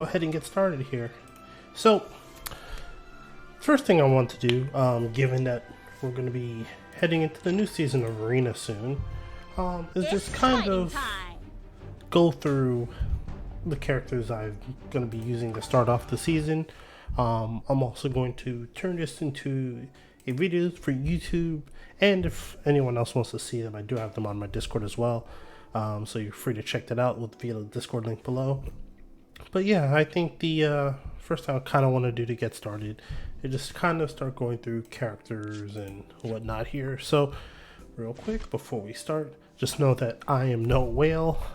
Go ahead and get started here. So, first thing I want to do, given that we're going to be heading into the new season of Arena soon, is just kind of go through the characters I'm going to be using to start off the season. I'm also going to turn this into a video for YouTube, and if anyone else wants to see them, I do have them on my Discord as well. So you're free to check that out via the Discord link below. But yeah, I think the first thing I kind of want to do to get started is just kind of start going through characters and whatnot here. So real quick before we start, just know that I am no whale.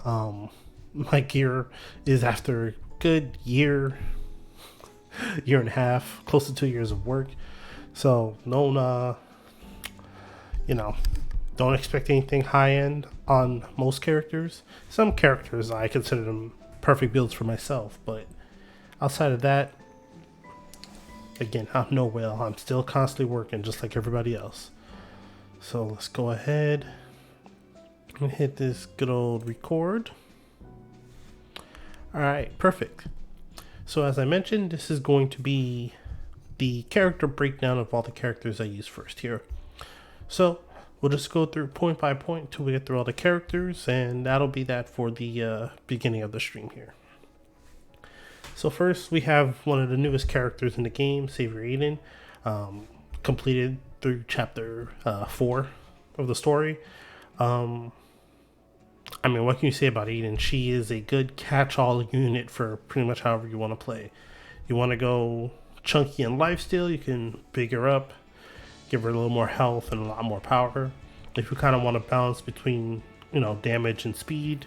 My gear is after a good year and a half, close to 2 years of work. So don't don't expect anything high end on most characters. Some characters I consider them perfect builds for myself, but outside of that, again, I'm no whale. I'm still constantly working just like everybody else. So let's go ahead and hit this good old record. Alright, perfect. So as I mentioned, this is going to be the character breakdown of all the characters I use first here. So we'll just go through point by point till we get through all the characters, and that'll be that for the beginning of the stream here. So first we have one of the newest characters in the game, Savior Aiden, completed through chapter 4 of the story. I mean, what can you say about Aiden? She is a good catch-all unit for pretty much however you want to play. You want to go chunky and lifesteal, you can big her up, give her a little more health and a lot more power. If you kind of want to balance between, damage and speed,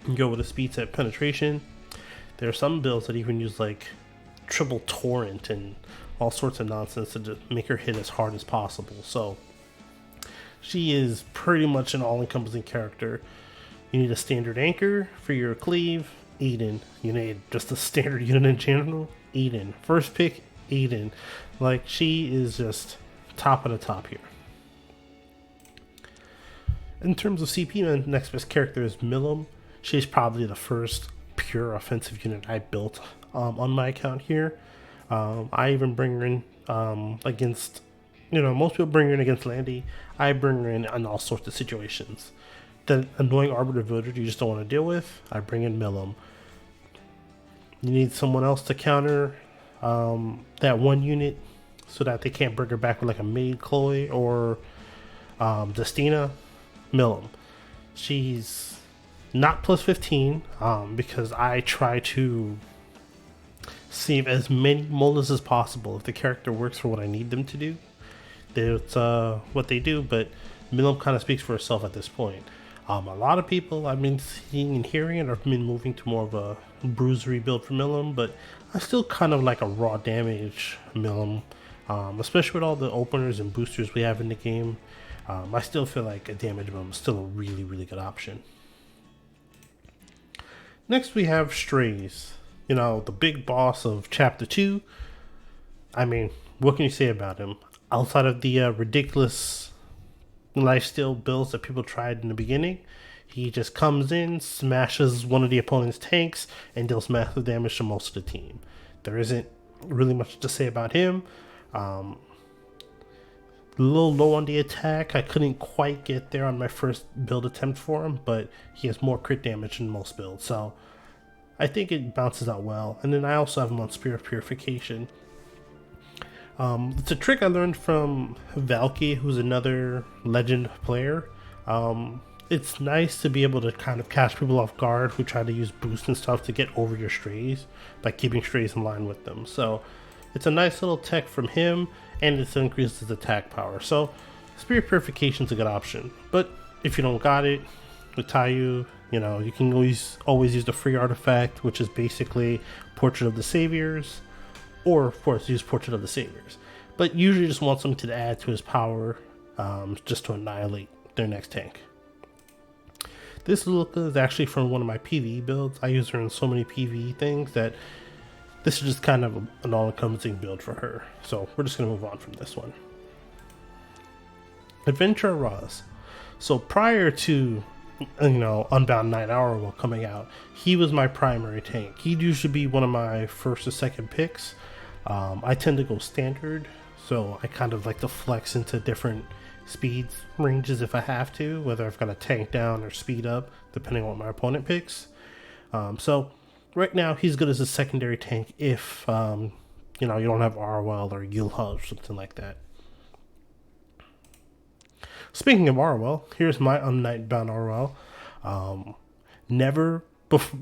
you can go with a speed set penetration. There are some builds that even use like triple torrent and all sorts of nonsense to just make her hit as hard as possible. So she is pretty much an all-encompassing character. You need a standard anchor for your cleave, Aiden. You need just a standard unit in general, Aiden. First pick, Aiden. Like, she is just top of the top here. In terms of CP, the next best character is Millum. She's probably the first pure offensive unit I built on my account here. I even bring her in against, most people bring her in against Landy. I bring her in all sorts of situations. The annoying Arbiter Villager you just don't want to deal with, I bring in Millum. You need someone else to counter that one unit so that they can't bring her back with like a Maid Chloe or Destina. Millum. She's not plus 15 because I try to save as many molas as possible. If the character works for what I need them to do, that's what they do, but Millum kind of speaks for herself at this point. A lot of people I've been seeing and hearing have been moving to more of a bruisery build for Millum, but I still kind of like a raw damage Millum, especially with all the openers and boosters we have in the game. I still feel like a damage Millum is still a really, really good option. Next we have Strays, the big boss of Chapter 2. I mean, what can you say about him? Outside of the ridiculous lifesteal builds that people tried in the beginning, he just comes in, smashes one of the opponent's tanks, and deals massive damage to most of the team. There isn't really much to say about him. A little low on the attack. I couldn't quite get there on my first build attempt for him, but he has more crit damage than most builds, so I think it bounces out well. And then I also have him on Spear of Purification. It's a trick I learned from Valky, who's another legend player. It's nice to be able to kind of catch people off guard who try to use boost and stuff to get over your strays by keeping strays in line with them. So it's a nice little tech from him, and it increases his attack power. So Spirit Purification is a good option. But if you don't got it, with Tayu, you can always use the free artifact, which is basically Portrait of the Saviors, or of course use Portrait of the Saviors. But usually just want something to add to his power, just to annihilate their next tank. This look is actually from one of my PvE builds. I use her in so many PvE things that this is just kind of an all-encompassing build for her. So we're just going to move on from this one. Adventure Roz. So prior to Unbound Night Hour while coming out, he was my primary tank. He'd usually be one of my first or second picks. I tend to go standard, so I kind of like to flex into different speeds ranges if I have to, whether I've got to tank down or speed up, depending on what my opponent picks. So right now, he's good as a secondary tank if you don't have Arwell or Yulha or something like that. Speaking of Arwell, here's my Nightbound Arwell.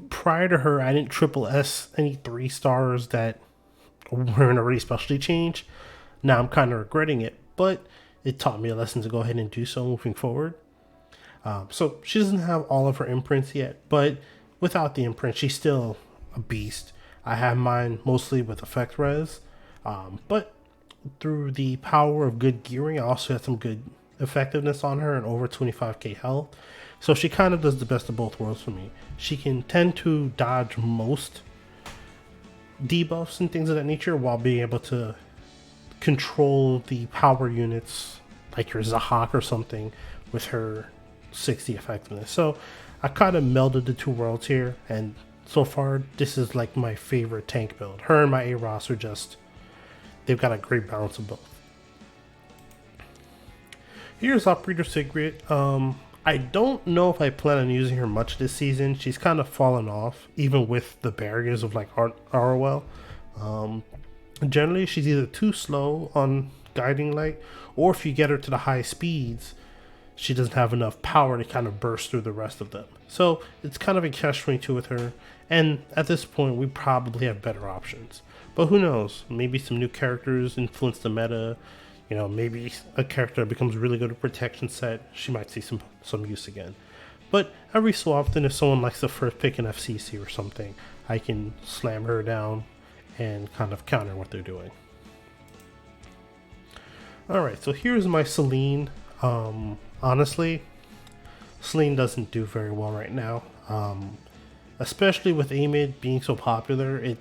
Prior to her, I didn't triple S any 3 stars that were in a already specialty change. Now I'm kind of regretting it, but it taught me a lesson to go ahead and do so moving forward. So she doesn't have all of her imprints yet, but without the imprint, she's still a beast. I have mine mostly with effect res, but through the power of good gearing, I also had some good effectiveness on her and over 25k health. So she kind of does the best of both worlds for me. She can tend to dodge most debuffs and things of that nature while being able to control the power units like your Zahak or something with her 60 effectiveness. So I kind of melded the two worlds here, and so far this is like my favorite tank build. Her and my A-Ross are just, they've got a great balance of both. Here's Operator Sigrid. I don't know if I plan on using her much this season. She's kind of fallen off, even with the barriers of like Arwell. Generally, she's either too slow on Guiding Light, or if you get her to the high speeds, she doesn't have enough power to kind of burst through the rest of them. So it's kind of a catch-22 with her. And at this point, we probably have better options. But who knows? Maybe some new characters influence the meta. Maybe a character becomes really good at protection set. She might see some use again. But every so often, if someone likes to first pick an FCC or something, I can slam her down and kind of counter what they're doing. Alright, so here's my Celine. Honestly, Celine doesn't do very well right now. Especially with Amid being so popular,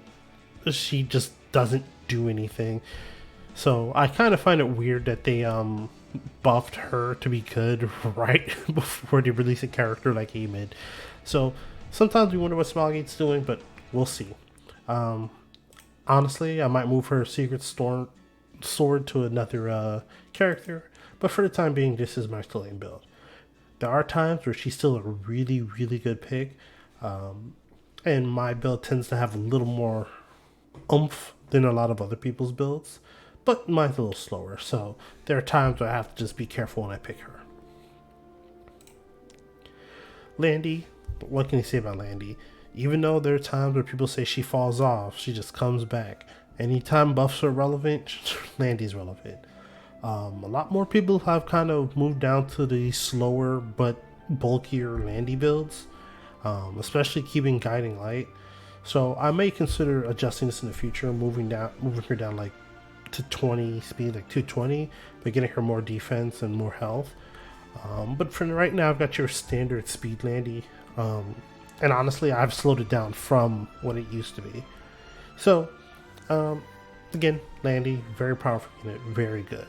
she just doesn't do anything. So I kind of find it weird that they buffed her to be good right before they release a character like Amid. So sometimes we wonder what Smilegate's doing, but we'll see. Honestly, I might move her Secret Sword to another character, but for the time being, this is my Celine build. There are times where she's still a really, really good pick, and my build tends to have a little more oomph than a lot of other people's builds. But mine's a little slower, so there are times where I have to just be careful when I pick her. Landy, what can you say about Landy? Even though there are times where people say she falls off, she just comes back. Anytime buffs are relevant, Landy's relevant. A lot more people have kind of moved down to the slower but bulkier Landy builds, especially keeping Guiding Light. So I may consider adjusting this in the future, moving her down like to 20 speed, like 220, but getting her more defense and more health. But for right now, I've got your standard speed Landy, and honestly, I've slowed it down from what it used to be. So again, Landy, very powerful unit, very good.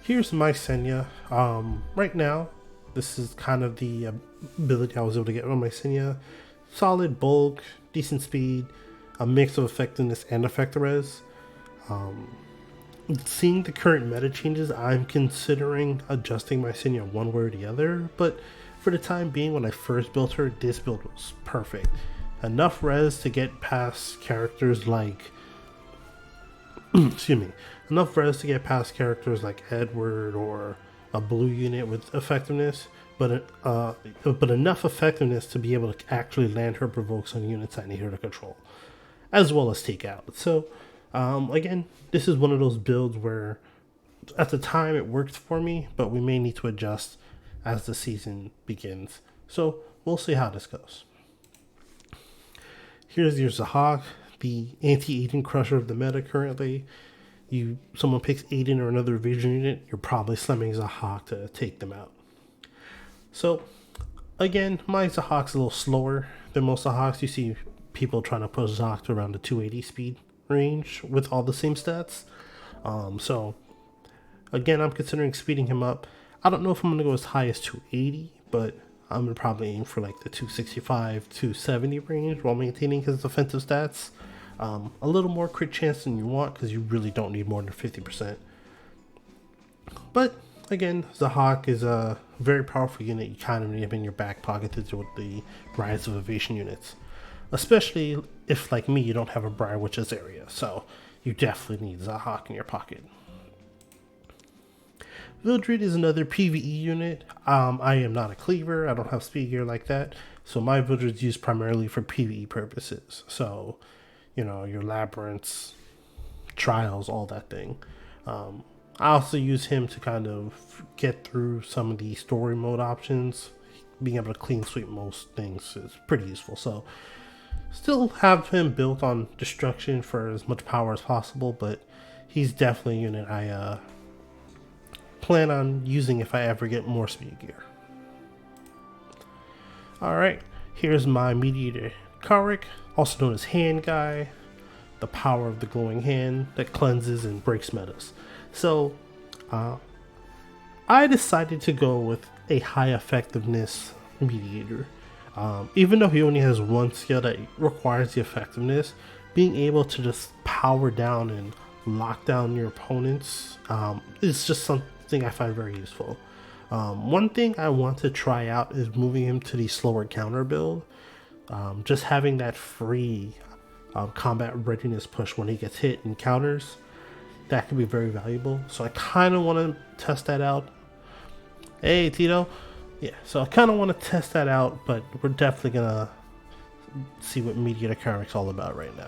Here's my Senya. Right now, this is kind of the ability I was able to get on my Senya. Solid bulk, decent speed, a mix of effectiveness and effect res. Seeing the current meta changes, I'm considering adjusting my Senya one way or the other, but for the time being, when I first built her, this build was perfect. Enough res to get past characters like enough res to get past characters like Edward or a blue unit with effectiveness, but enough effectiveness to be able to actually land her provokes on units I need her to control, as well as take out. So again, this is one of those builds where at the time it worked for me, but we may need to adjust as the season begins. So we'll see how this goes. Here's your Zahak, the anti-Aiden crusher of the meta currently. Someone picks Aiden or another vision unit, you're probably slamming Zahak to take them out. So again, my Zahak's a little slower than most Zahaks. You see people trying to push Zahak to around the 280 speed range with all the same stats. So again, I'm considering speeding him up. I don't know if I'm going to go as high as 280, but I'm going to probably aim for like the 265, 270 range while maintaining his offensive stats. A little more crit chance than you want because you really don't need more than 50%. But again, the Hawk is a very powerful unit. You kind of need him in your back pocket to deal with the rise of evasion units. Especially if, like me, you don't have a Briar Witch's area. So you definitely need the Hawk in your pocket. Vildred is another PvE unit. I am not a cleaver. I don't have speed gear like that. So my Vildred is used primarily for PvE purposes. So, you know, your labyrinths, trials, all that thing. I also use him to kind of get through some of the story mode options. Being able to clean sweep most things is pretty useful. So still have him built on destruction for as much power as possible, but he's definitely a unit I plan on using if I ever get more speed gear. Alright, here's my Mediator Karik, also known as Hand Guy, the power of the glowing hand that cleanses and breaks metas. So, I decided to go with a high effectiveness Mediator. Even though he only has one skill that requires the effectiveness, being able to just power down and lock down your opponents is just something I find very useful. One thing I want to try out is moving him to the slower counter build. Just having that free combat readiness push when he gets hit and counters, that could be very valuable. So I kind of want to test that out. Hey, Tito. Yeah, so I kind of want to test that out, but we're definitely going to see what Mediator Karik's all about right now.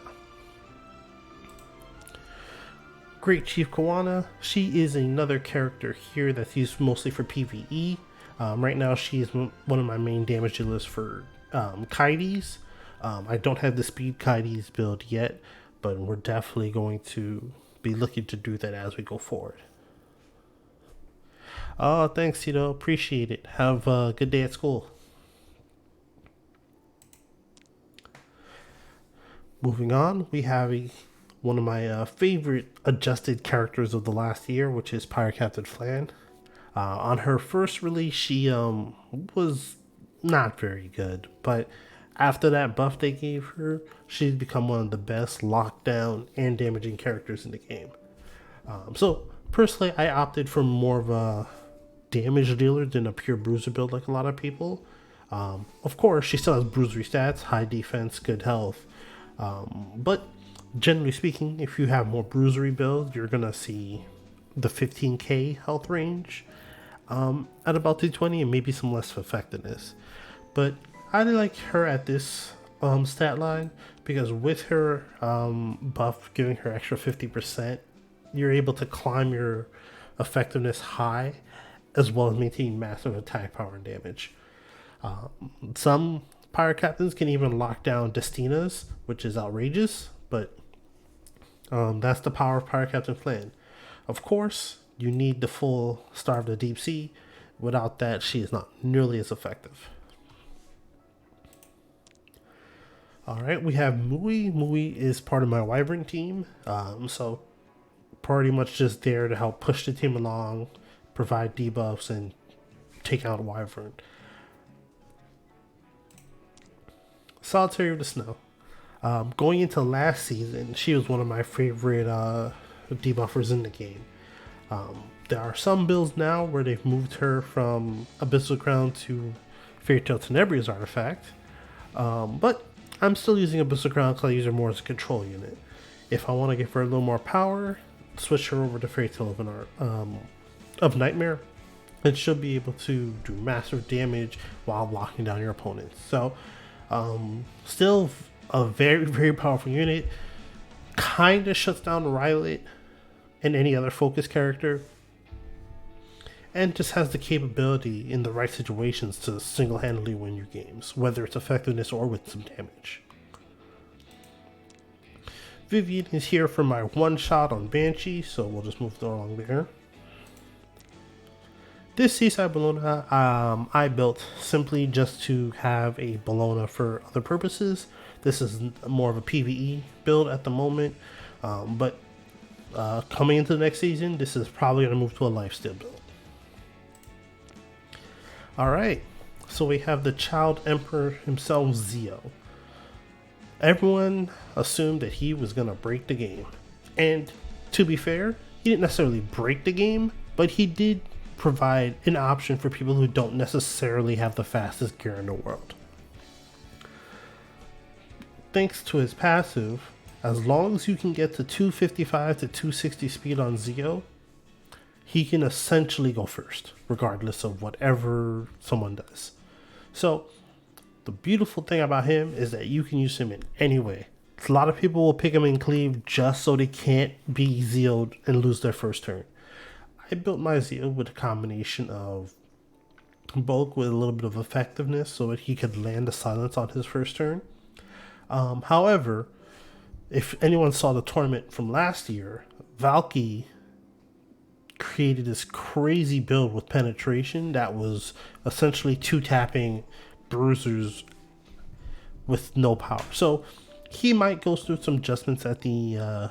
Great Chief Kawana. She is another character here that's used mostly for PvE. Right now, she is one of my main damage dealers for Kaides. I don't have the speed Kaides build yet, but we're definitely going to be looking to do that as we go forward. Oh, thanks, Tito. Appreciate it. Have a good day at school. Moving on, we have one of my favorite adjusted characters of the last year, which is Pirate Captain Flan. On her first release, she was not very good, but after that buff they gave her, she's become one of the best lockdown and damaging characters in the game. So personally, I opted for more of a damage dealer than a pure bruiser build like a lot of people. Of course, she still has bruisery stats, high defense, good health, but generally speaking, if you have more bruisery builds, you're gonna see the 15k health range at about 220 and maybe some less effectiveness. But I like her at this stat line because with her buff giving her extra 50%, you're able to climb your effectiveness high as well as maintain massive attack power and damage. Some pirate captains can even lock down Destinas, which is outrageous, but that's the power of Pirate Captain Flan. Of course, you need the full Star of the Deep Sea. Without that, she is not nearly as effective. Alright, we have Mui. Mui is part of my Wyvern team, so pretty much just there to help push the team along, provide debuffs, and take out Wyvern. Solitary of the Snow. Going into last season, she was one of my favorite debuffers in the game. There are some builds now where they've moved her from Abyssal Crown to Fairy Tail Tenebria's artifact, but I'm still using Abyssal Crown because I use her more as a control unit. If I want to give her a little more power, switch her over to Fairy Tail of Nightmare, and she'll be able to do massive damage while locking down your opponents. So, still a very, very powerful unit. Kind of shuts down Rylet and any other focus character, and just has the capability in the right situations to single-handedly win your games, whether it's effectiveness or with some damage. Vivian is here for my one-shot on Banshee, so we'll just move along there. This Seaside Bellona I built simply just to have a Bellona for other purposes. This is more of a PvE build at the moment, but coming into the next season, this is probably going to move to a lifesteal build. Alright, so we have the Child Emperor himself, Zio. Everyone assumed that he was going to break the game. And to be fair, he didn't necessarily break the game, but he did provide an option for people who don't necessarily have the fastest gear in the world. Thanks to his passive, as long as you can get to 255 to 260 speed on Zio, he can essentially go first, regardless of whatever someone does. So, the beautiful thing about him is that you can use him in any way. A lot of people will pick him in cleave just so they can't be Zio'd and lose their first turn. I built my Zio with a combination of bulk with a little bit of effectiveness so that he could land a silence on his first turn. However, if anyone saw the tournament from last year, Valky created this crazy build with penetration that was essentially two-tapping bruisers with no power. So he might go through some adjustments at the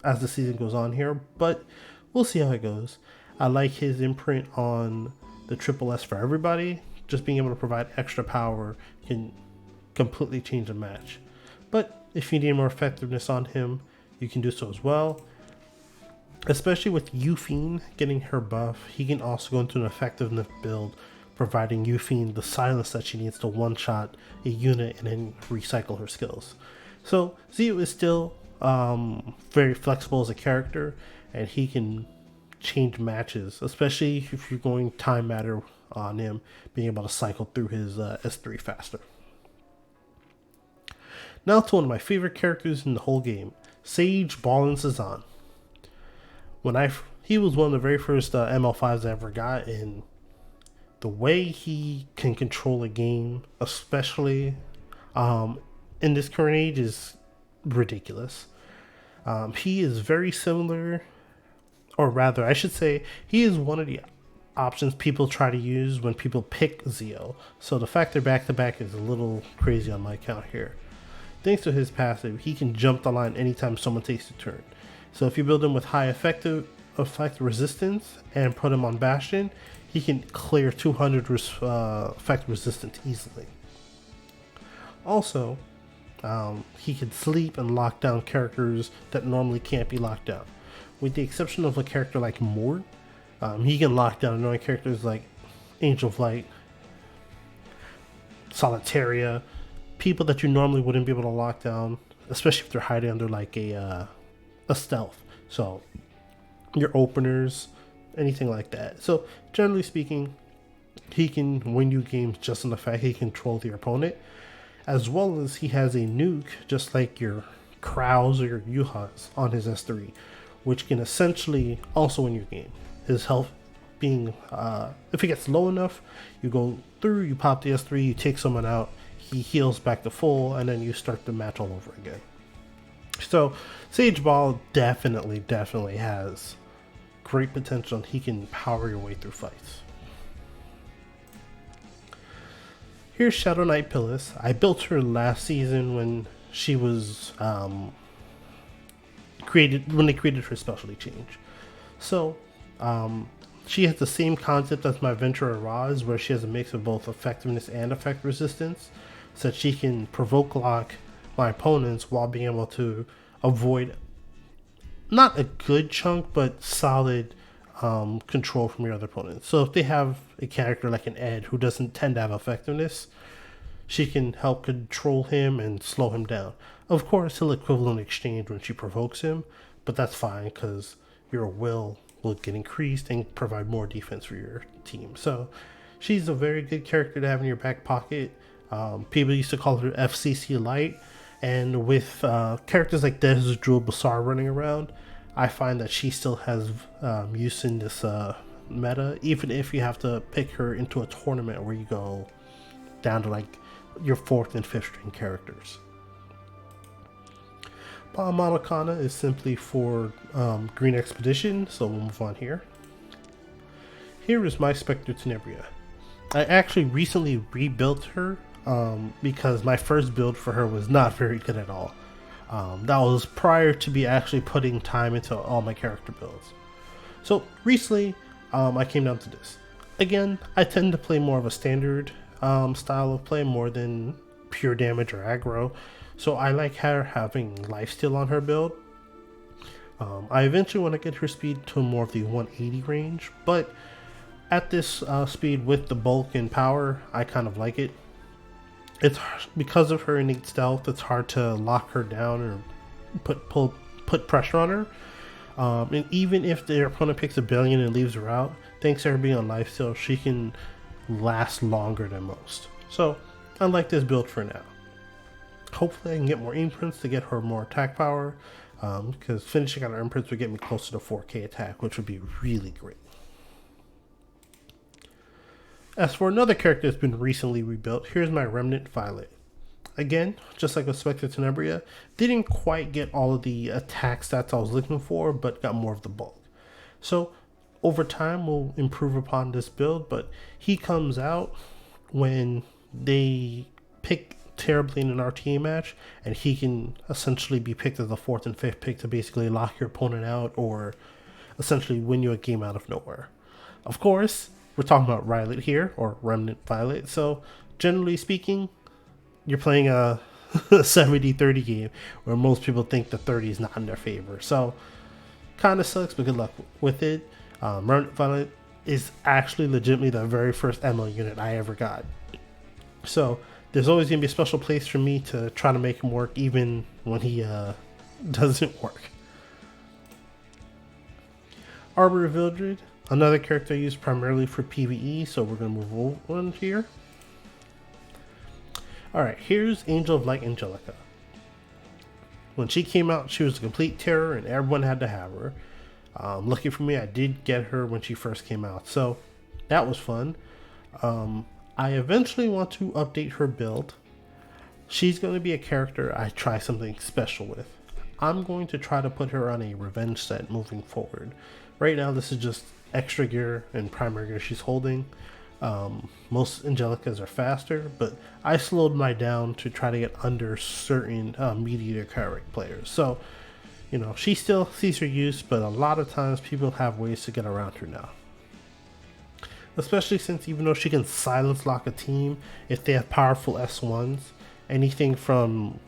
as the season goes on here, but we'll see how it goes. I like his imprint on the triple S for everybody. Just being able to provide extra power can completely change a match. But if you need more effectiveness on him, you can do so as well. Especially with Yufine getting her buff, he can also go into an effectiveness build, providing Yufine the silence that she needs to one-shot a unit and then recycle her skills. So Zio is still very flexible as a character, and he can change matches, especially if you're going time matter on him, being able to cycle through his S3 faster. Now to one of my favorite characters in the whole game, Sage Ballin Cezanne. He was one of the very first ML5s I ever got, and the way he can control a game, especially in this current age, is ridiculous. He is very similar, or rather, I should say, he is one of the options people try to use when people pick Zio. So the fact they're back-to-back is a little crazy on my account here. Thanks to his passive, he can jump the line anytime someone takes a turn. So if you build him with high effect resistance and put him on Bastion, he can clear 200 effect resistance easily. Also, he can sleep and lock down characters that normally can't be locked down. With the exception of a character like Mort, he can lock down annoying characters like Angel of Light, Solitaria, people that you normally wouldn't be able to lock down, especially if they're hiding under like a stealth. So your openers, anything like that. So generally speaking, he can win you games just on the fact he can control your opponent, as well as he has a nuke just like your Kraus or your Yuhas on his S3, which can essentially also win your game. His health being, if it gets low enough, you go through, you pop the S3, you take someone out, he heals back to full, and then you start the match all over again. So Sage Ball definitely has great potential, and he can power your way through fights. Here's Shadow Knight Pillis. I built her last season when she was created, when they created her specialty change. So she has the same concept as my Ventura Raz, where she has a mix of both effectiveness and effect resistance, so that she can provoke lock my opponents while being able to avoid not a good chunk but solid control from your other opponents. So if they have a character like an Ed who doesn't tend to have effectiveness, she can help control him and slow him down. Of course, he'll equivalent exchange when she provokes him, but that's fine because your will get increased and provide more defense for your team. So she's a very good character to have in your back pocket. People used to call her FCC Light, and with characters like Desert Jewel Basar running around, I find that she still has use in this meta, even if you have to pick her into a tournament where you go down to like your 4th and 5th string characters. Monokhana is simply for Green Expedition, so we'll move on here. Here is my Spectre Tenebria. I actually recently rebuilt her because my first build for her was not very good at all. That was prior to me actually putting time into all my character builds. So recently, I came down to this. Again, I tend to play more of a standard style of play more than pure damage or aggro, so I like her having lifesteal on her build. I eventually want to get her speed to more of the 180 range, but at this speed with the bulk and power, I kind of like it. It's because of her innate stealth, it's hard to lock her down or put pressure on her. And even if their opponent picks a billion and leaves her out, thanks to her being on lifesteal, she can last longer than most. So I like this build for now. Hopefully I can get more imprints to get her more attack power, because finishing out her imprints would get me closer to 4k attack, which would be really great. As for another character that's been recently rebuilt, here's my Remnant Violet. Again, just like with Spectre Tenebria, didn't quite get all of the attack stats I was looking for, but got more of the bulk. So over time we'll improve upon this build, but he comes out when they pick terribly in an RTA match, and he can essentially be picked as the 4th and 5th pick to basically lock your opponent out or essentially win you a game out of nowhere. Of course, we're talking about Violet here, or Remnant Violet, so generally speaking, you're playing a 70-30 game where most people think the 30 is not in their favor. So, kind of sucks, but good luck with it. Remnant Violet is actually legitimately the very first ML unit I ever got. So, there's always going to be a special place for me to try to make him work even when he doesn't work. Arbor of Vildred, another character I use primarily for PvE, so we're going to move on here. Alright, here's Angel of Light Angelica. When she came out, she was a complete terror and everyone had to have her. Lucky for me, I did get her when she first came out, so that was fun. I eventually want to update her build. She's going to be a character I try something special with. I'm going to try to put her on a revenge set moving forward. Right now, this is just extra gear and primary gear she's holding. Most Angelicas are faster, but I slowed mine down to try to get under certain mediator cleric players. So, you know, she still sees her use, but a lot of times people have ways to get around her now. Especially since even though she can silence lock a team, if they have powerful S1s, anything from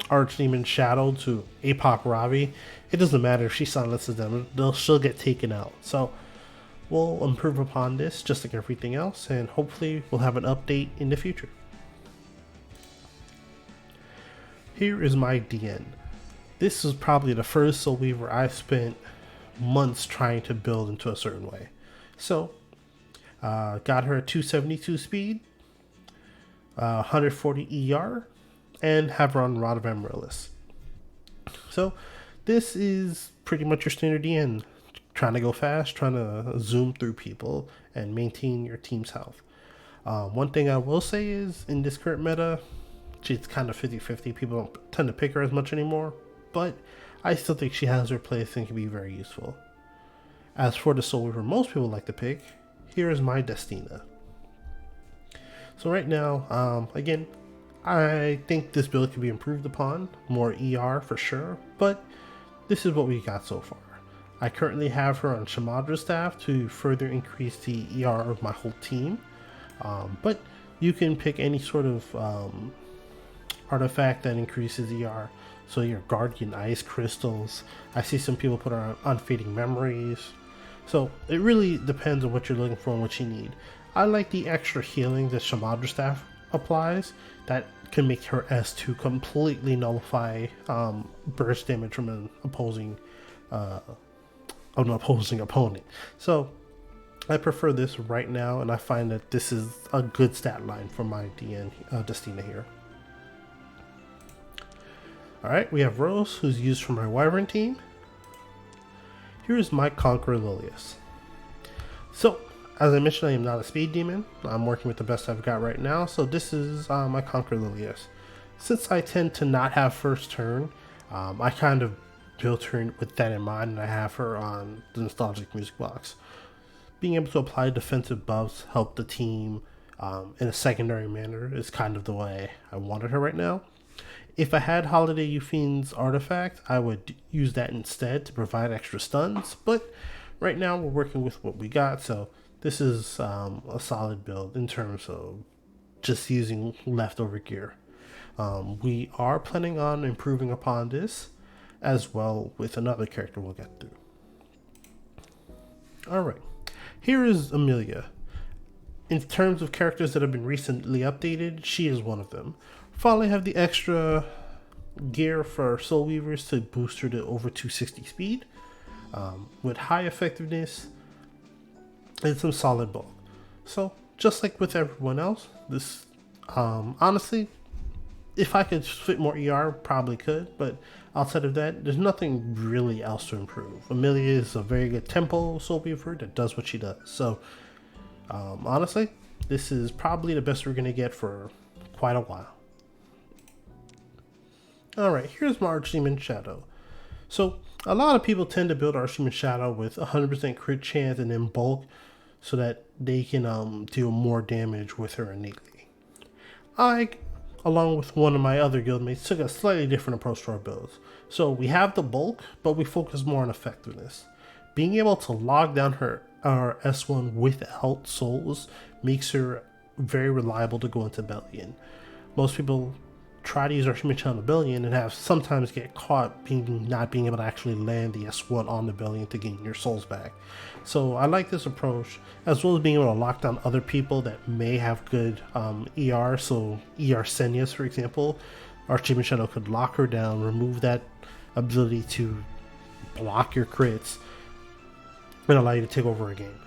Archdemon Shadow to Apoc Ravi, it doesn't matter if she silences them, she'll get taken out. So we'll improve upon this just like everything else, and hopefully we'll have an update in the future. Here is my DN. This is probably the first Soul Weaver I've spent months trying to build into a certain way. So, got her at 272 speed, 140 ER, and have her on Rod of Amaryllis. So, this is pretty much your standard DN. Trying to go fast, trying to zoom through people, and maintain your team's health. One thing I will say is, in this current meta, she's kind of 50-50. People don't tend to pick her as much anymore, but I still think she has her place and can be very useful. As for the Soul Weaver most people like to pick, here is my Destina. So right now, again, I think this build can be improved upon, more ER for sure, but this is what we got so far. I currently have her on Shamadra's staff to further increase the ER of my whole team, but you can pick any sort of artifact that increases ER. So your Guardian Ice Crystals, I see some people put her on Unfading Memories. So it really depends on what you're looking for and what you need. I like the extra healing that Shamadra's staff applies that can make her S2 completely nullify burst damage from an opposing opponent. So I prefer this right now, and I find that this is a good stat line for my DN Destina here. Alright, we have Rose, who's used for my Wyvern team. Here's my Conqueror Lilius. So, as I mentioned, I am not a speed demon. I'm working with the best I've got right now, so this is my Conqueror Lilius. Since I tend to not have first turn, I kind of built her with that in mind, and I have her on the Nostalgic Music Box. Being able to apply defensive buffs, help the team in a secondary manner is kind of the way I wanted her right now. If I had Holiday Eufiend's artifact, I would use that instead to provide extra stuns, but right now we're working with what we got, so this is a solid build in terms of just using leftover gear. We are planning on improving upon this as well with another character we'll get through. Alright, here is Amelia. In terms of characters that have been recently updated, she is one of them. Finally have the extra gear for Soul Weavers to boost her to over 260 speed with high effectiveness and some solid bulk. So just like with everyone else, this honestly, if I could fit more ER, probably could, but outside of that, there's nothing really else to improve. Amelia is a very good tempo Soul Weaver that does what she does. So honestly, this is probably the best we're going to get for quite a while. Alright, here's my Archdemon Shadow. So a lot of people tend to build Archdemon Shadow with 100% crit chance and then bulk so that they can deal more damage with her innately. I, along with one of my other guildmates, took a slightly different approach to our builds. So we have the bulk, but we focus more on effectiveness. Being able to log down our S1 without souls makes her very reliable to go into Bellion. Most people try to use Archdemon Shadow Bellion and have sometimes get caught not being able to actually land the S1 on the Bellion to gain your souls back. So I like this approach, as well as being able to lock down other people that may have good ER. So ER Senius, for example, Archdemon Shadow could lock her down, remove that ability to block your crits, and allow you to take over a game.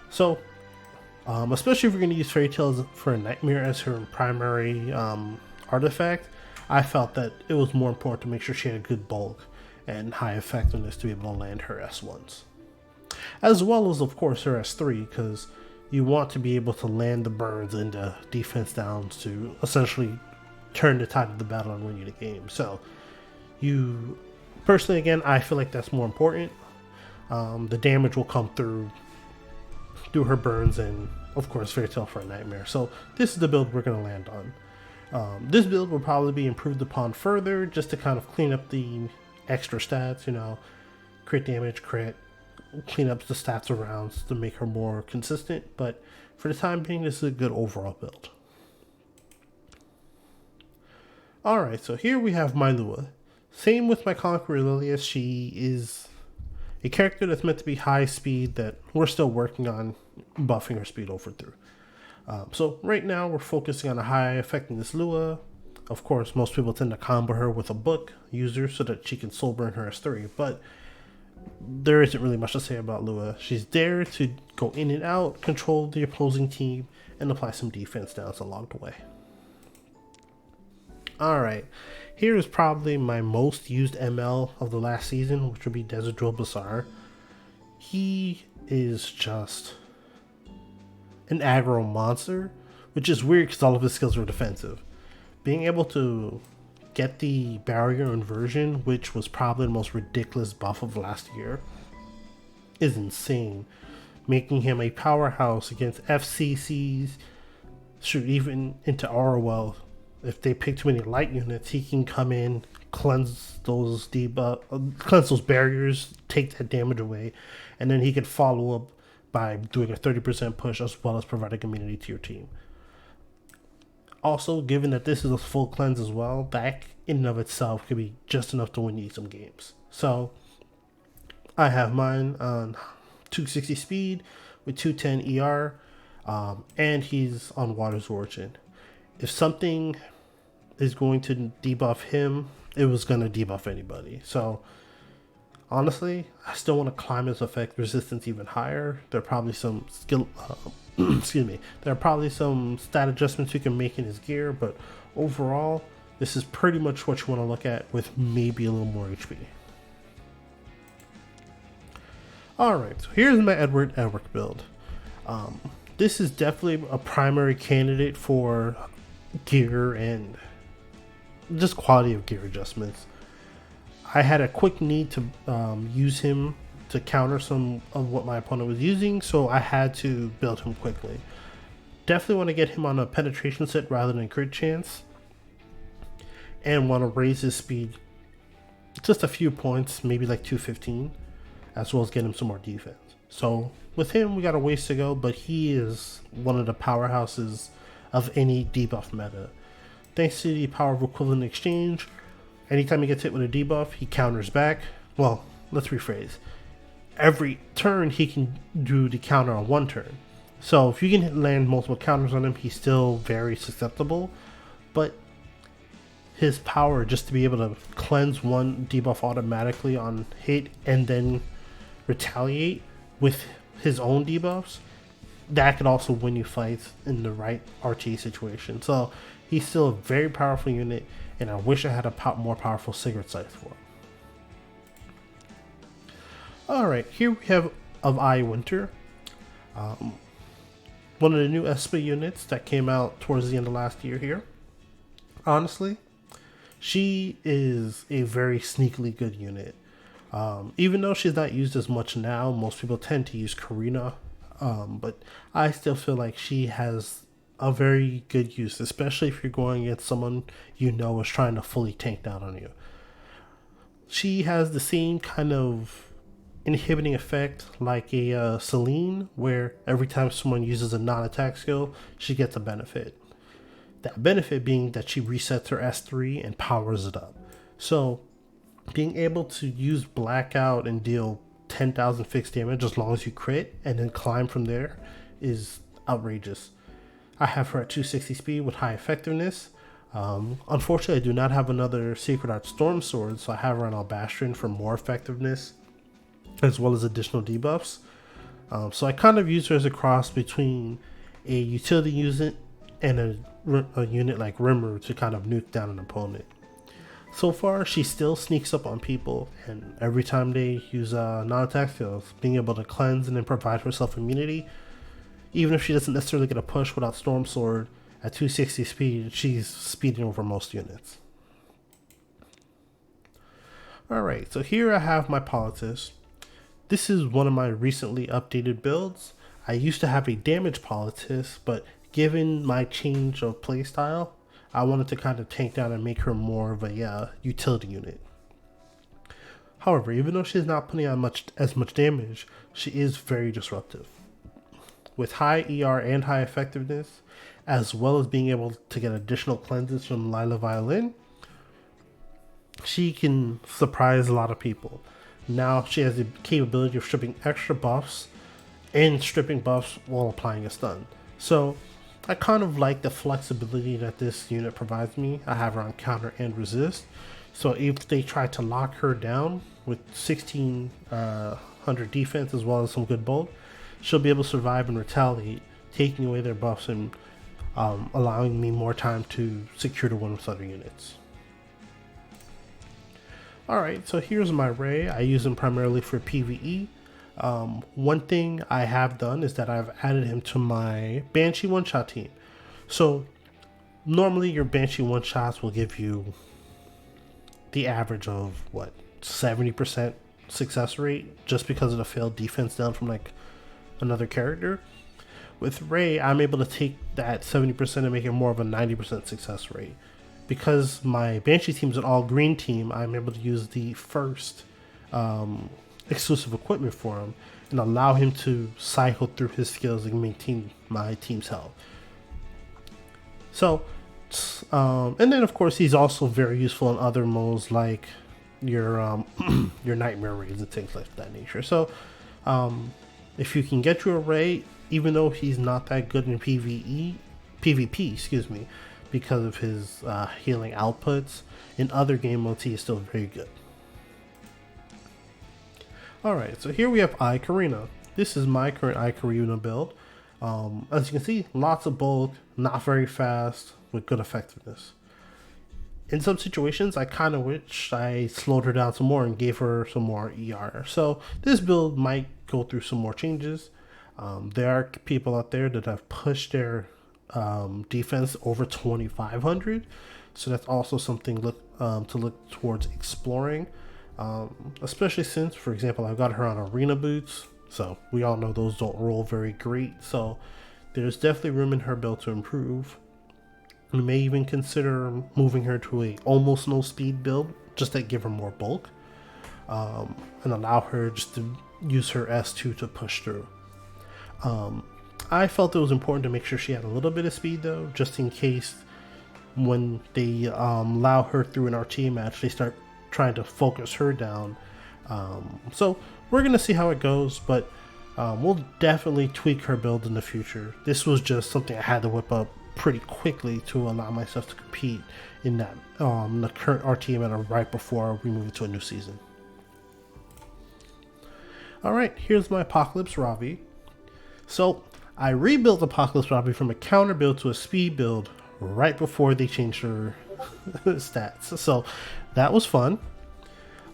So especially if you're going to use Fairy Tales for a Nightmare as her primary artifact, I felt that it was more important to make sure she had a good bulk and high effectiveness to be able to land her S1s. As well as, of course, her S3, because you want to be able to land the burns into defense downs to essentially turn the tide of the battle and win you the game. So, you personally, again, I feel like that's more important. The damage will come through her burns and, of course, Fairy Tale for a Nightmare. So, this is the build we're going to land on. This build will probably be improved upon further just to kind of clean up the extra stats, crit damage, crit, clean up the stats around to make her more consistent. But for the time being, this is a good overall build. Alright, so here we have my Lua. Same with my Conqueror Lilia. She is a character that's meant to be high speed that we're still working on buffing her speed over through. So right now we're focusing on a high effectiveness Lua. Of course, most people tend to combo her with a book user so that she can soul burn her S3, but there isn't really much to say about Lua. She's there to go in and out, control the opposing team, and apply some defense downs along the way. Alright, here is probably my most used ML of the last season, which would be Desert Drill Bazaar. He is just an aggro monster, which is weird because all of his skills are defensive. Being able to get the barrier inversion, which was probably the most ridiculous buff of last year, is insane, making him a powerhouse against FCCs, shoot, even into ROL. If they pick too many light units, he can come in, cleanse those barriers, take that damage away, and then he can follow up by doing a 30% push as well as providing immunity to your team. Also, given that this is a full cleanse as well, that in and of itself could be just enough to win you some games. So, I have mine on 260 speed with 210 ER, and he's on Water's Origin. If something is going to debuff him, it was going to debuff anybody. So, honestly, I still want to climb his effect resistance even higher. There are probably some skill, excuse me, there are probably some stat adjustments you can make in his gear, but overall, this is pretty much what you want to look at with maybe a little more HP. Alright, so here's my Edward build. This is definitely a primary candidate for gear and just quality of gear adjustments. I had a quick need to use him to counter some of what my opponent was using, so I had to build him quickly. Definitely want to get him on a penetration set rather than crit chance, and want to raise his speed just a few points, maybe like 215, as well as get him some more defense. So with him, we got a ways to go, but he is one of the powerhouses of any debuff meta. Thanks to the power of equivalent exchange, anytime he gets hit with a debuff, he counters back. Well, let's rephrase. Every turn, he can do the counter on one turn. So if you can land multiple counters on him, he's still very susceptible. But his power, just to be able to cleanse one debuff automatically on hit and then retaliate with his own debuffs, that could also win you fights in the right RTA situation. So he's still a very powerful unit, and I wish I had a more powerful Cigarette Scythe for him. Alright, here we have of Eye Winter. One of the new ESPA units that came out towards the end of last year here. Honestly, she is a very sneakily good unit. Even though she's not used as much now, most people tend to use Karina. But I still feel like she has a very good use, especially if you're going against someone you know is trying to fully tank down on you. She has the same kind of inhibiting effect like a Celine, where every time someone uses a non-attack skill, she gets a benefit. That benefit being that she resets her S3 and powers it up. So being able to use Blackout and deal 10,000 fixed damage as long as you crit and then climb from there is outrageous. I have her at 260 speed with high effectiveness. Unfortunately, I do not have another Secret Art Storm Sword, so I have her on Albastrian for more effectiveness as well as additional debuffs. So I kind of use her as a cross between a utility unit and a unit like Rimmer to kind of nuke down an opponent. So far, she still sneaks up on people, and every time they use non-attack skills, being able to cleanse and then provide herself immunity, even if she doesn't necessarily get a push without Storm Sword, at 260 speed, she's speeding over most units. Alright, so here I have my Politis. This is one of my recently updated builds. I used to have a damage Politis, but given my change of playstyle, I wanted to kind of tank down and make her more of a utility unit. However, even though she's not putting on as much damage, she is very disruptive. With high ER and high effectiveness, as well as being able to get additional cleanses from Lila Violin, she can surprise a lot of people. Now she has the capability of stripping extra buffs and stripping buffs while applying a stun. So I kind of like the flexibility that this unit provides me. I have her on counter and resist. So if they try to lock her down with 1600 defense as well as some good bulk, she'll be able to survive and retaliate, taking away their buffs and allowing me more time to secure the win with other units. Alright, so here's my Ray. I use him primarily for PvE. One thing I have done is that I've added him to my Banshee one-shot team. So normally your Banshee one-shots will give you the average of, 70% success rate just because of the failed defense down from like another character. With Ray, I'm able to take that 70% and make it more of a 90% success rate. Because my Banshee team is an all-green team, I'm able to use the first exclusive equipment for him and allow him to cycle through his skills and maintain my team's health. So, and then of course he's also very useful in other modes like your your Nightmare Raids and things like that nature. So, if you can get your Ray, even though he's not that good in PvP, excuse me, because of his healing outputs, in other game modes he is still very good. Alright, so here we have Karina. This is my current Karina build. As you can see, lots of bulk, not very fast, with good effectiveness. In some situations, I kind of wish I slowed her down some more and gave her some more ER. So this build might go through some more changes. There are people out there that have pushed their defense over 2,500. So that's also something to look towards exploring. Especially since, for example, I've got her on arena boots, so we all know those don't roll very great, so there's definitely room in her build to improve. We may even consider moving her to a almost no speed build just to give her more bulk, and allow her just to use her S2 to push through. I felt it was important to make sure she had a little bit of speed though, just in case when they allow her through an RTA match, they start trying to focus her down. So we're going to see how it goes, but we'll definitely tweak her build in the future. This was just something I had to whip up pretty quickly to allow myself to compete in that the current RTA meta right before we move into a new season. Alright, here's my Apocalypse Ravi. So I rebuilt Apocalypse Ravi from a counter build to a speed build right before they changed her stats. So that was fun.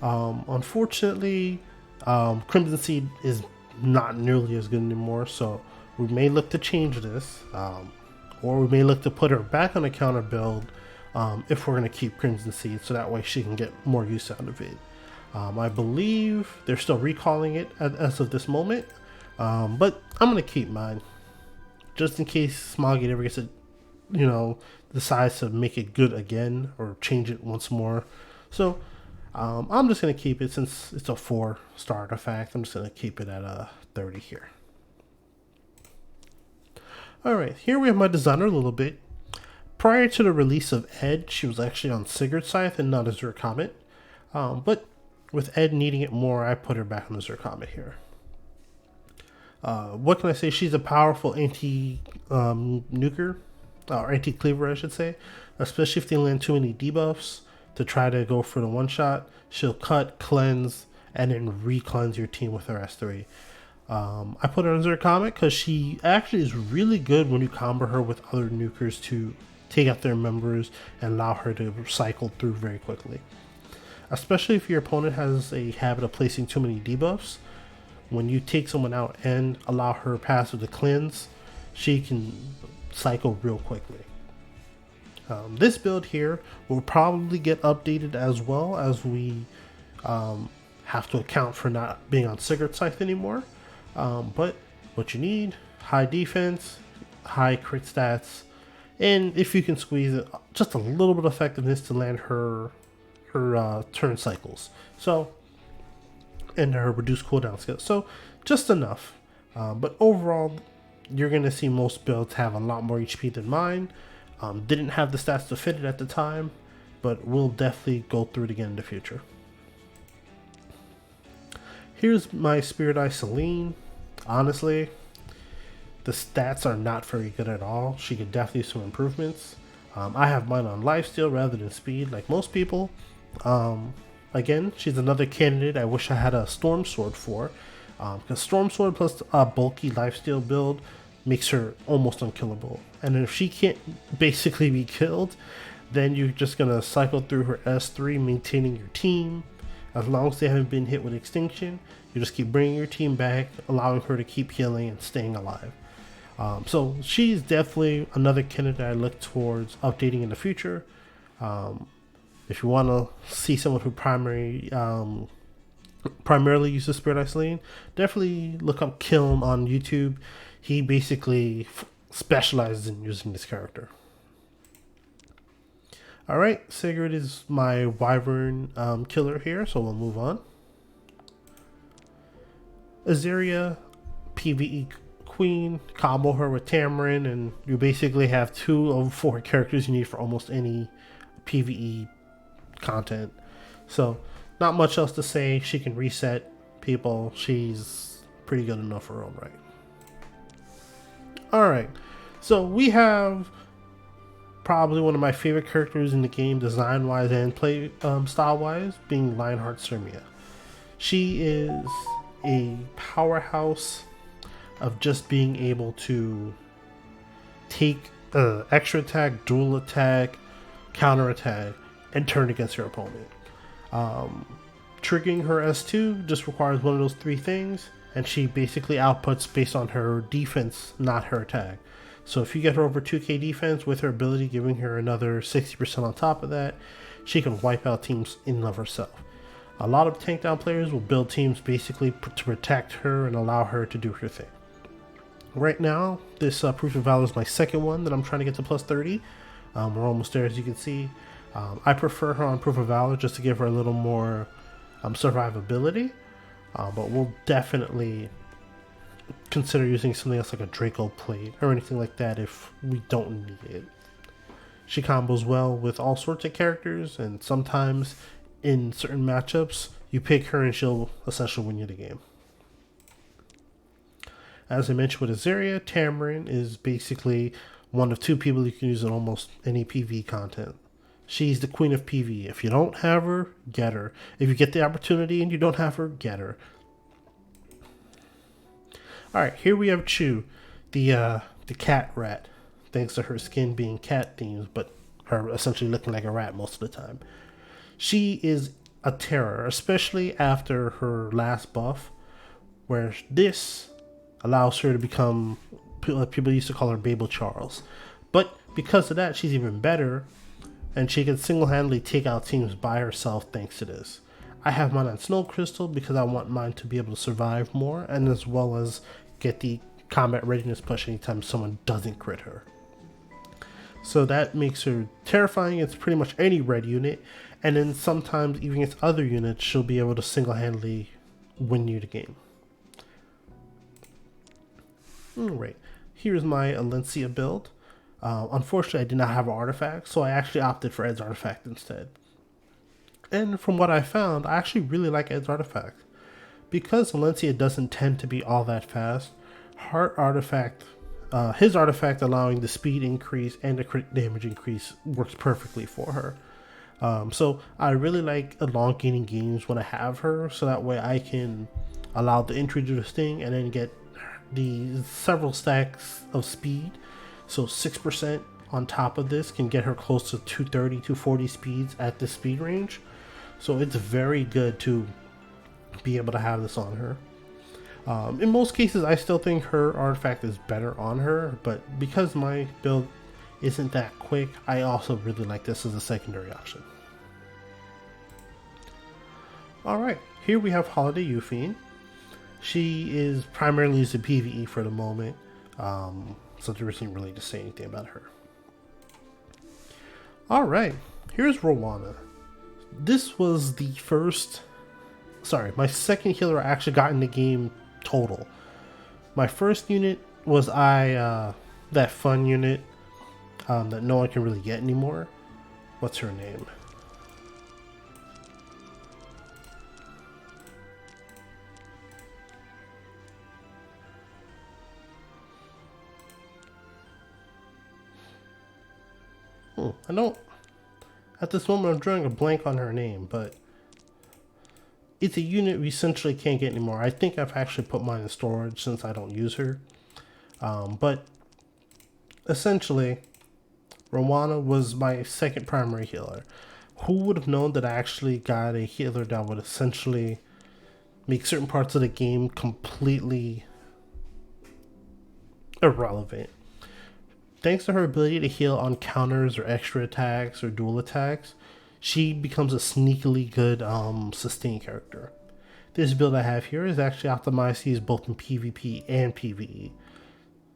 Unfortunately, Crimson Seed is not nearly as good anymore, so we may look to change this, or we may look to put her back on a counter build if we're going to keep Crimson Seed, so that way she can get more use out of it. I believe they're still recalling it as of this moment, but I'm going to keep mine just in case Smoggy ever gets it, decides to make it good again or change it once more. So I'm just going to keep it since it's a 4-star artifact. I'm just going to keep it at 30 here. Alright, here we have my designer a little bit. Prior to the release of Ed, she was actually on Sigurd Scythe and not Azure Comet. But with Ed needing it more, I put her back on Azure Comet here. What can I say? She's a powerful anti-nuker, or anti-cleaver I should say. Especially if they land too many debuffs to try to go for the one-shot. She'll cut, cleanse, and then re-cleanse your team with her S3. I put her on Azure Comet because she actually is really good when you combo her with other nukers to take out their members and allow her to cycle through very quickly. Especially if your opponent has a habit of placing too many debuffs. When you take someone out and allow her passive to cleanse, she can cycle real quickly. This build here will probably get updated as well, as we have to account for not being on Sigurd Scythe anymore. But what you need, high defense, high crit stats, and if you can squeeze it, just a little bit of effectiveness to land her turn cycles. So, and her reduced cooldown skill. So, just enough. But overall, you're going to see most builds have a lot more HP than mine. Didn't have the stats to fit it at the time, but we'll definitely go through it again in the future. Here's my Spirit Eye Celine. Honestly, the stats are not very good at all. She could definitely use some improvements. I have mine on lifesteal rather than speed, like most people. Again, she's another candidate I wish I had a Storm Sword for, because Storm Sword plus a bulky lifesteal build makes her almost unkillable. And if she can't basically be killed, then you're just going to cycle through her S3, maintaining your team. As long as they haven't been hit with extinction, you just keep bringing your team back, allowing her to keep healing and staying alive. So she's definitely another candidate I look towards updating in the future. If you want to see someone who primarily uses Spirit Eye, definitely look up Kiln on YouTube. He basically specializes in using this character. Alright, Sigurd is my Wyvern killer here, so we'll move on. Azaria, PvE Queen, combo her with Tamarin, and you basically have 2 of 4 characters you need for almost any PvE content. So, not much else to say. She can reset people. She's pretty good enough for her own right. Alright, so we have probably one of my favorite characters in the game, design-wise and play style-wise, being Lionheart Sirmia. She is a powerhouse of just being able to take extra attack, dual attack, counter attack, and turn against your opponent. Triggering her S2 just requires one of those 3 things, and she basically outputs based on her defense, not her attack. So if you get her over 2k defense with her ability giving her another 60% on top of that, she can wipe out teams in and of herself. A lot of tank down players will build teams basically to protect her and allow her to do her thing. Right now, this Proof of Valor is my second one that I'm trying to get to plus 30. We're almost there, as you can see. I prefer her on Proof of Valor just to give her a little more survivability. But we'll definitely consider using something else like a Draco plate or anything like that if we don't need it. She combos well with all sorts of characters, and sometimes in certain matchups, you pick her and she'll essentially win you the game. As I mentioned with Azaria, Tamarin is basically one of two people you can use in almost any PvE content. She's the queen of PvE. If you don't have her, get her. If you get the opportunity and you don't have her, get her. Alright, here we have Chu, the cat rat. Thanks to her skin being cat themed, but her essentially looking like a rat most of the time. She is a terror, especially after her last buff, where this allows her to become, people used to call her Babel Charles. But because of that, she's even better, and she can single-handedly take out teams by herself thanks to this. I have mine on Snow Crystal because I want mine to be able to survive more, and as well as get the combat readiness push anytime someone doesn't crit her. So that makes her terrifying against pretty much any red unit, and then sometimes even against other units, she'll be able to single-handedly win you the game. Alright, here's my Alencia build. Unfortunately, I did not have an artifact, so I actually opted for Ed's artifact instead. And from what I found, I actually really like Ed's artifact. Because Alencia doesn't tend to be all that fast, his artifact allowing the speed increase and the crit damage increase works perfectly for her. So I really like elongating games when I have her, so that way I can allow the entry to do this thing and then get the several stacks of speed. So 6% on top of this can get her close to 230, 240 speeds at this speed range. So it's very good to be able to have this on her. In most cases, I still think her artifact is better on her, but because my build isn't that quick, I also really like this as a secondary option. Alright, here we have Holiday Euphine. She is primarily used in PvE for the moment, so there isn't really to say anything about her. Alright, here's Rowana. This was my second healer I actually got in the game total. My first unit was that fun unit that no one can really get anymore. What's her name? I don't, at this moment I'm drawing a blank on her name, but it's a unit we essentially can't get anymore. I think I've actually put mine in storage since I don't use her. But essentially, Rowana was my second primary healer. Who would have known that I actually got a healer that would essentially make certain parts of the game completely irrelevant? Thanks to her ability to heal on counters or extra attacks or dual attacks, she becomes a sneakily good sustain character. This build I have here is actually optimized to use both in PvP and PvE.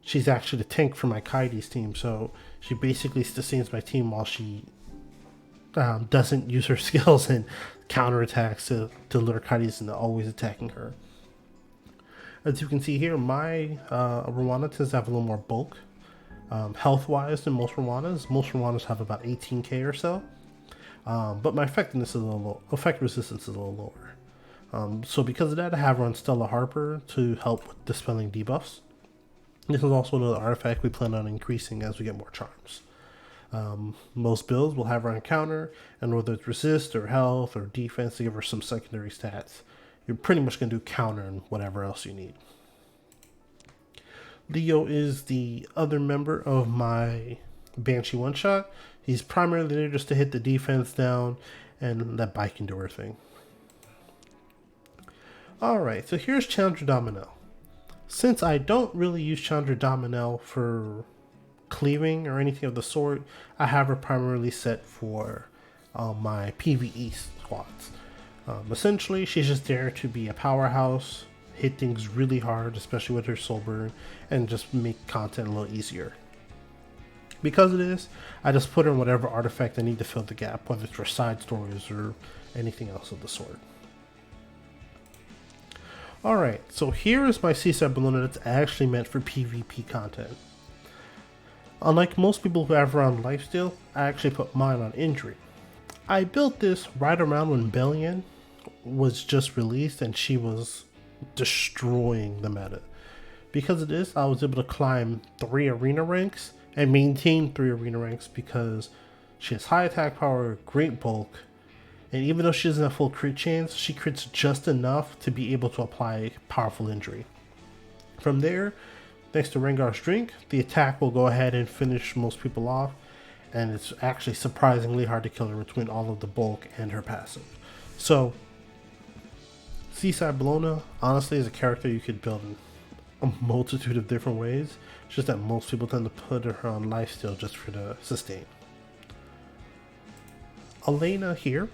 She's actually the tank for my Kaidi's team, so she basically sustains my team while she doesn't use her skills and counterattacks to lure Kaidi's into always attacking her. As you can see here, my Rowana tends to have a little more bulk. Health-wise than most Rowanas. Most Rowanas have about 18k or so. But my effectiveness is a little low. Effect resistance is a little lower. So because of that, I have her on Stella Harper to help with dispelling debuffs. This is also another artifact we plan on increasing as we get more charms. Most builds will have her on counter, and whether it's resist or health or defense to give her some secondary stats, you're pretty much going to do counter and whatever else you need. Leo is the other member of my Banshee one-shot. He's primarily there just to hit the defense down and let Bike can do her thing. Alright, so here's Chandra Dominel. Since I don't really use Chandra Dominel for cleaving or anything of the sort, I have her primarily set for my PvE squads. Essentially, she's just there to be a powerhouse, hit things really hard, especially with her soul burn, and just make content a little easier. Because of this, I just put her in whatever artifact I need to fill the gap, whether it's for side stories or anything else of the sort. Alright, so here is my Seaside Balloon that's actually meant for PvP content. Unlike most people who have her on lifesteal, I actually put mine on injury. I built this right around when Bellion was just released and she was destroying the meta. Because of this, I was able to climb 3 arena ranks and maintain 3 arena ranks because she has high attack power, great bulk, and even though she doesn't have full crit chance, she crits just enough to be able to apply powerful injury. From there, thanks to Rengar's drink, the attack will go ahead and finish most people off, and it's actually surprisingly hard to kill her between all of the bulk and her passive. So, Seaside Bellona honestly is a character you could build in a multitude of different ways. It's just that most people tend to put her on lifesteal just for the sustain. Elena here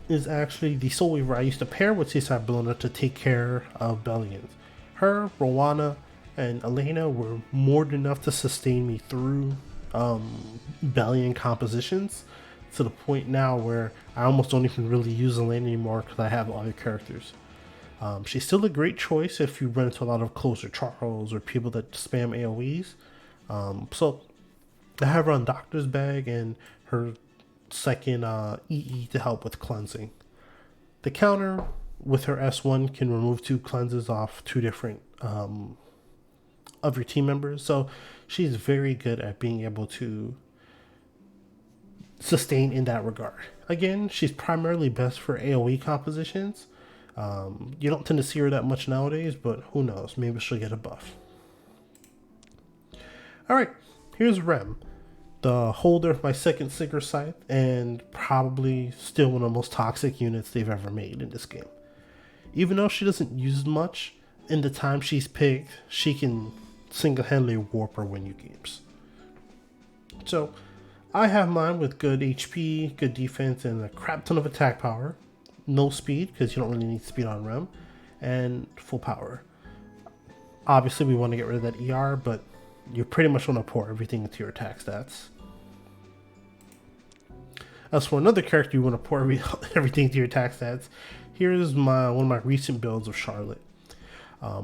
is actually the Soul Weaver I used to pair with Seaside Bellona to take care of Bellions. Her, Rowana, and Elena were more than enough to sustain me through Bellion compositions, to the point now where I almost don't even really use Elena anymore because I have other characters. She's still a great choice if you run into a lot of closer Charles or people that spam AoEs. So I have her on Doctor's Bag and her second EE to help with cleansing. The counter with her S1 can remove 2 cleanses off 2 different of your team members, so she's very good at being able to sustain in that regard. Again, she's primarily best for AoE compositions. You don't tend to see her that much nowadays, but who knows, maybe she'll get a buff. Alright, here's Rem, the holder of my second Sigurd Scythe, and probably still one of the most toxic units they've ever made in this game. Even though she doesn't use much, in the time she's picked, she can single-handedly warp or win you games. So, I have mine with good HP, good defense, and a crap ton of attack power. No speed, because you don't really need speed on Rem, and full power. Obviously, we want to get rid of that ER, but you pretty much want to pour everything into your attack stats. As for another character you want to pour everything into your attack stats, here's one of my recent builds of Charlotte.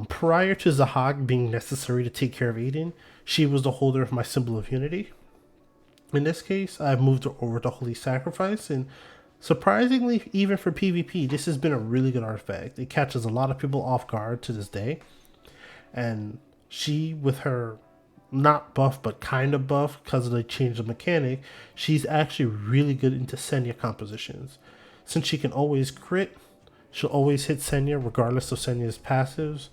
Prior to Zahag being necessary to take care of Aiden, she was the holder of my Symbol of Unity. In this case, I've moved her over to Holy Sacrifice, and surprisingly, even for PvP, this has been a really good artifact. It catches a lot of people off guard to this day, and she, with her not buff but kind of buff because of the change of mechanic, she's actually really good into Senya compositions. Since she can always crit, she'll always hit Senya regardless of Senya's passives.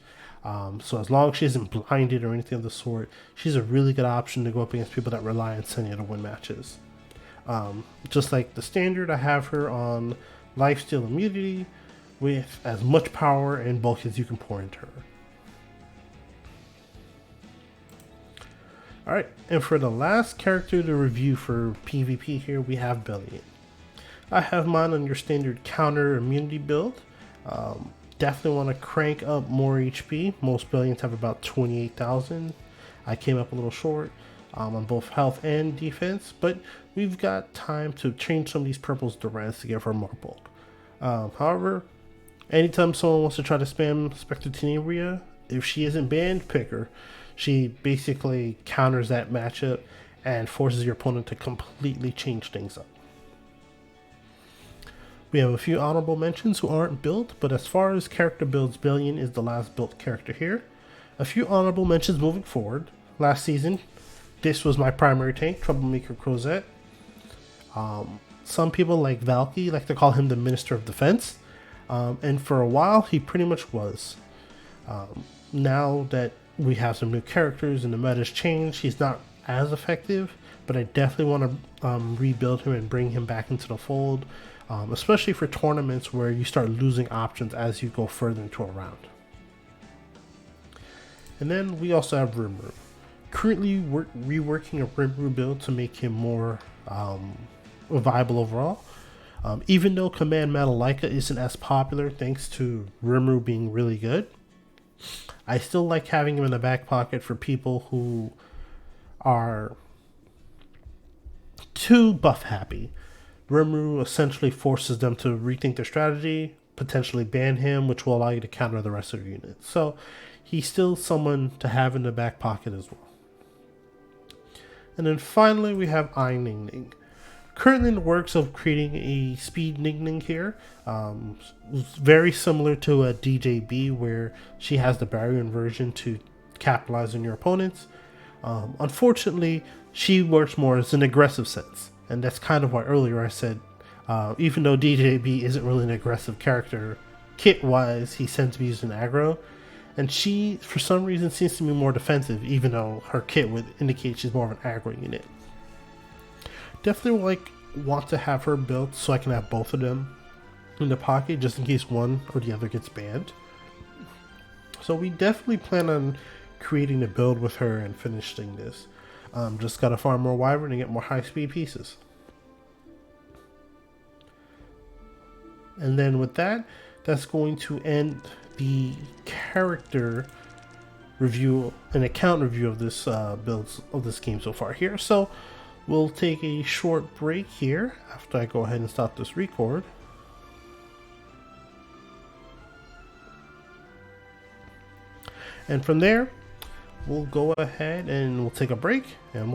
So as long as she isn't blinded or anything of the sort, she's a really good option to go up against people that rely on Senya to win matches. Just like the standard, I have her on lifesteal immunity with as much power and bulk as you can pour into her. Alright, and for the last character to review for PvP here, we have Bellion. I have mine on your standard counter immunity build. Definitely want to crank up more HP. Most Bellions have about 28,000. I came up a little short on both health and defense, but we've got time to change some of these purples to reds to give her more bulk. However, anytime someone wants to try to spam Spectre Tenebria, if she isn't banned, pick her. She basically counters that matchup and forces your opponent to completely change things up. We have a few honorable mentions who aren't built, but as far as character builds, Bellion is the last built character here. A few honorable mentions moving forward. Last season, this was my primary tank, Troublemaker Crozet. Some people like Valky like to call him the Minister of Defense, and for a while he pretty much was. Now that we have some new characters and the meta's changed, he's not as effective, but I definitely want to rebuild him and bring him back into the fold, especially for tournaments where you start losing options as you go further into a round. And then we also have Rimuru. Currently reworking a Rimuru build to make him more viable overall. Even though Command Malalaika isn't as popular thanks to Rimuru being really good, I still like having him in the back pocket for people who are too buff happy. Rimuru essentially forces them to rethink their strategy, potentially ban him, which will allow you to counter the rest of your units. So he's still someone to have in the back pocket as well. And then finally we have I Ning Ning. Currently in the works of creating a speed Ning Ning here. Very similar to a DJB, where she has the barrier inversion to capitalize on your opponents. Unfortunately, she works more as an aggressive sense. And that's kind of why earlier I said, even though DJB isn't really an aggressive character, kit-wise, he tends to be used in aggro. And she, for some reason, seems to be more defensive, even though her kit would indicate she's more of an aggro unit. Definitely want to have her built so I can have both of them in the pocket, just in case one or the other gets banned. So we definitely plan on creating a build with her and finishing this. Just gotta farm more Wyvern and get more high-speed pieces. And then with that, that's going to end the character review and account review of this builds of this game so far here. So we'll take a short break here after I go ahead and stop this record. And from there, we'll go ahead and we'll take a break and